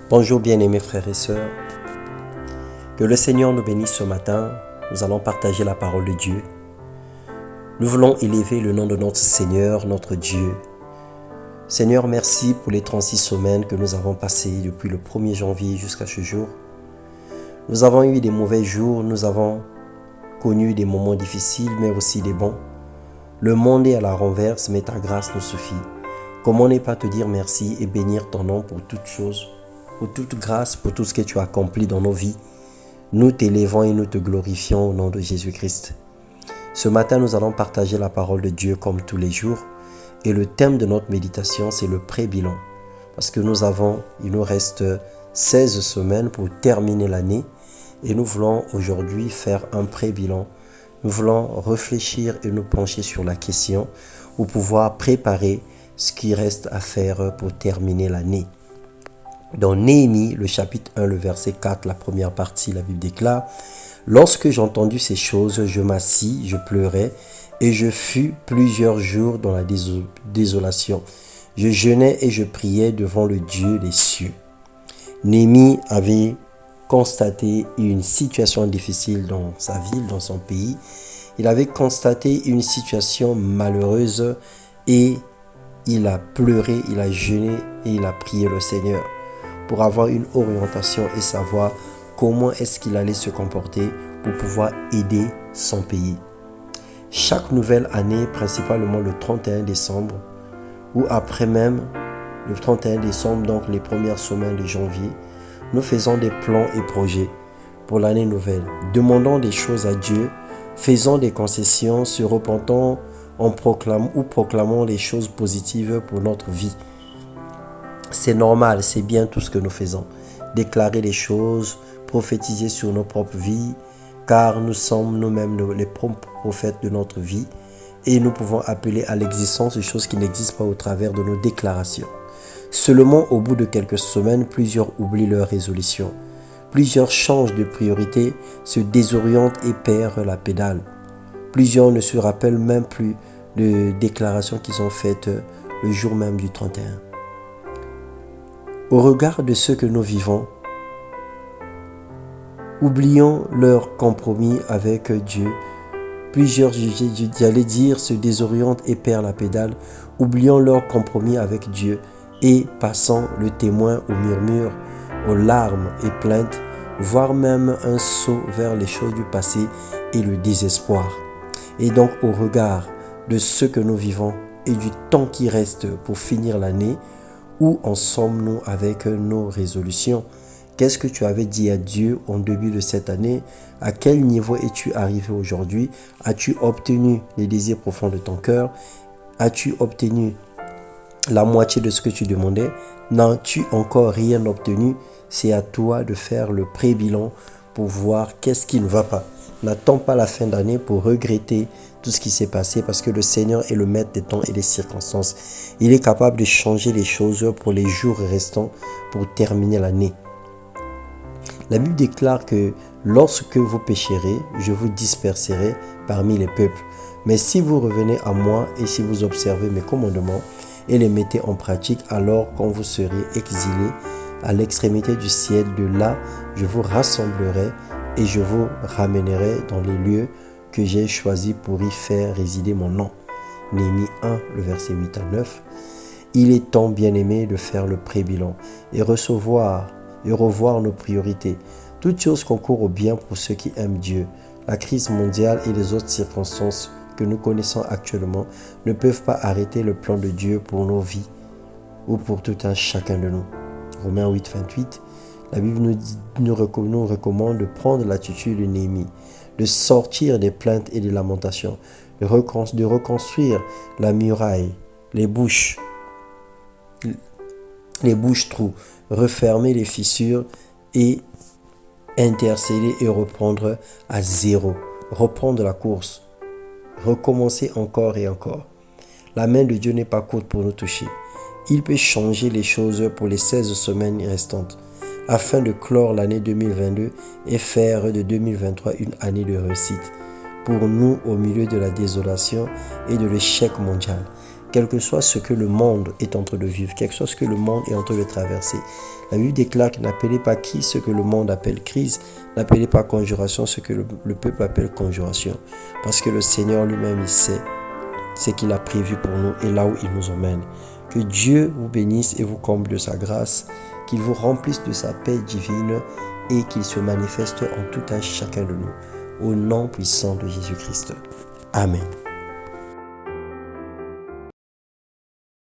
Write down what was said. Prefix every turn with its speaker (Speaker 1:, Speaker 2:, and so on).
Speaker 1: Bonjour bien-aimés frères et sœurs, que le Seigneur nous bénisse ce matin. Nous allons partager la parole de Dieu. Nous voulons élever le nom de notre Seigneur, notre Dieu. Seigneur, merci pour les 36 semaines que nous avons passées depuis le 1er janvier jusqu'à ce jour. Nous avons eu des mauvais jours, nous avons connu des moments difficiles, mais aussi des bons. Le monde est à la renverse, mais ta grâce nous suffit. Comment ne pas te dire merci et bénir ton nom pour toutes choses, pour toute grâce, pour tout ce que tu as accompli dans nos vies. Nous t'élevons et nous te glorifions au nom de Jésus-Christ. Ce matin, nous allons partager la parole de Dieu comme tous les jours. Et le thème de notre méditation, c'est le pré-bilan. Parce que il nous reste 16 semaines pour terminer l'année. Et nous voulons aujourd'hui faire un pré-bilan. Nous voulons réfléchir et nous pencher sur la question pour pouvoir préparer ce qui reste à faire pour terminer l'année. Dans Néhémie, le chapitre 1, le verset 4, la première partie, la Bible déclare « Lorsque j'ai entendu ces choses, je m'assis, je pleurais, et je fus plusieurs jours dans la désolation. Je jeûnais et je priais devant le Dieu des cieux. » Néhémie avait constaté une situation difficile dans sa ville, dans son pays. Il avait constaté une situation malheureuse et il a pleuré, il a jeûné et il a prié le Seigneur pour avoir une orientation et savoir comment est-ce qu'il allait se comporter pour pouvoir aider son pays. Chaque nouvelle année, principalement le 31 décembre, ou après même le 31 décembre, donc les premières semaines de janvier, nous faisons des plans et projets pour l'année nouvelle. Demandons des choses à Dieu, faisons des concessions, se repentons, proclamons les choses positives pour notre vie. C'est normal, c'est bien tout ce que nous faisons. Déclarer les choses, prophétiser sur nos propres vies, car nous sommes nous-mêmes les propres prophètes de notre vie et nous pouvons appeler à l'existence des choses qui n'existent pas au travers de nos déclarations. Seulement, au bout de quelques semaines, plusieurs oublient leurs résolutions. Plusieurs changent de priorité, se désorientent et perdent la pédale. Plusieurs ne se rappellent même plus de déclarations qui sont faites le jour même du 31. Au regard de ce que nous vivons, oublions leur compromis avec Dieu. Plusieurs, j'allais dire, se désorientent et perdent la pédale. Oublions leur compromis avec Dieu et passons le témoin au murmure, aux larmes et plaintes, voire même un saut vers les choses du passé et le désespoir. Et donc, au regard de ce que nous vivons et du temps qui reste pour finir l'année, où en sommes-nous avec nos résolutions? Qu'est-ce que tu avais dit à Dieu en début de cette année? À quel niveau es-tu arrivé aujourd'hui? As-tu obtenu les désirs profonds de ton cœur? As-tu obtenu la moitié de ce que tu demandais? N'as-tu encore rien obtenu? C'est à toi de faire le pré-bilan pour voir qu'est-ce qui ne va pas. N'attends pas la fin d'année pour regretter tout ce qui s'est passé parce que le Seigneur est le maître des temps et des circonstances. Il est capable de changer les choses pour les jours restants pour terminer l'année. La Bible déclare que lorsque vous pécherez, je vous disperserai parmi les peuples. Mais si vous revenez à moi et si vous observez mes commandements et les mettez en pratique, alors quand vous serez exilés à l'extrémité du ciel, de là, je vous rassemblerai et je vous ramènerai dans les lieux que j'ai choisis pour y faire résider mon nom. Néhémie 1, le verset 8 à 9. Il est temps, bien-aimé, de faire le pré-bilan et revoir nos priorités. Toutes choses concourent au bien pour ceux qui aiment Dieu. La crise mondiale et les autres circonstances que nous connaissons actuellement ne peuvent pas arrêter le plan de Dieu pour nos vies ou pour tout un chacun de nous. Romains 8, 28. La Bible nous recommande de prendre l'attitude de Néhémie, de sortir des plaintes et des lamentations, de reconstruire la muraille, les bouches trous, refermer les fissures et intercéder et reprendre à zéro, reprendre la course, recommencer encore et encore. La main de Dieu n'est pas courte pour nous toucher. Il peut changer les choses pour les 16 semaines restantes, afin de clore l'année 2022 et faire de 2023 une année de réussite pour nous au milieu de la désolation et de l'échec mondial. quel que soit ce que le monde est en train de vivre, quel que soit ce que le monde est en train de traverser. La Bible déclare que n'appelez pas qui ce que le monde appelle crise, n'appelez pas conjuration ce que le peuple appelle conjuration. Parce que le Seigneur lui-même, il sait ce qu'il a prévu pour nous et là où il nous emmène. Que Dieu vous bénisse et vous comble de sa grâce, qu'il vous remplisse de sa paix divine et qu'il se manifeste en tout à chacun de nous. Au nom puissant de Jésus-Christ. Amen.